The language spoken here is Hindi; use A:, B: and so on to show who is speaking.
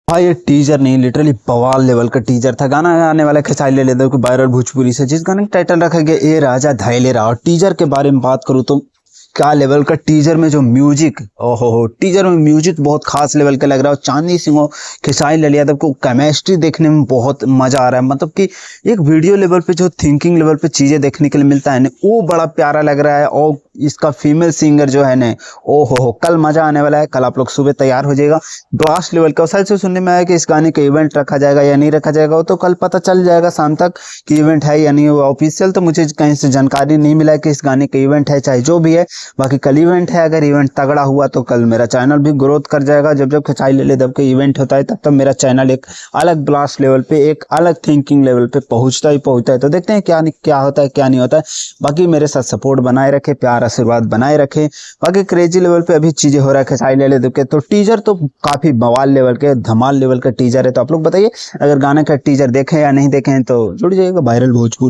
A: हाँ, ये टीजर नहीं लिटरली बवाल लेवल का टीजर था। गाना आने वाला खेसारी ले लेदर को वायरल भोजपुरी से, जिस गाने का टाइटल रखा गया ए राजा धाइले रहा। और टीजर के बारे में बात करूँ तो क्या लेवल का टीजर में जो म्यूजिक, ओहो हो, टीजर में म्यूजिक बहुत खास लेवल का लग रहा है। और चांदनी सिंह और खेसारी लाल यादव को केमिस्ट्री देखने में बहुत मजा आ रहा है। मतलब कि एक वीडियो लेवल पे जो थिंकिंग लेवल पे चीजें देखने के लिए मिलता है ना, वो बड़ा प्यारा लग रहा है। और इसका फीमेल सिंगर जो है ना, ओहो हो, कल मजा आने वाला है। कल आप लोग सुबह तैयार हो जाएगा। ब्लास्ट लेवल का साइड से सुनने में आया कि इस गाने का इवेंट रखा जाएगा या नहीं रखा जाएगा, वो तो कल पता चल जाएगा शाम तक कि इवेंट है या नहीं। ऑफिशियल तो मुझे कहीं से जानकारी नहीं मिला कि इस गाने का इवेंट है, चाहे जो भी है। बाकी कल इवेंट है। अगर इवेंट तगड़ा हुआ तो कल मेरा चैनल भी ग्रोथ कर जाएगा। जब जब खेसारी लाल यादव का इवेंट होता है तब तब मेरा चैनल एक अलग ब्लास्ट लेवल पे, एक अलग थिंकिंग लेवल पे पहुंचता ही पहुंचता है। तो देखते हैं क्या क्या होता है क्या नहीं होता है। बाकी मेरे साथ सपोर्ट बनाए रखे, प्यार आशीर्वाद बनाए रखे। बाकी क्रेजी लेवल पे अभी चीजें हो रहा है खेसारी लाल यादव के। तो टीजर तो काफी बवाल लेवल के, धमाल लेवल का टीजर है। तो आप लोग बताइए, अगर गाने का टीजर देखें या नहीं देखें, तो जुड़ जाइएगा वायरल भोजपुरी।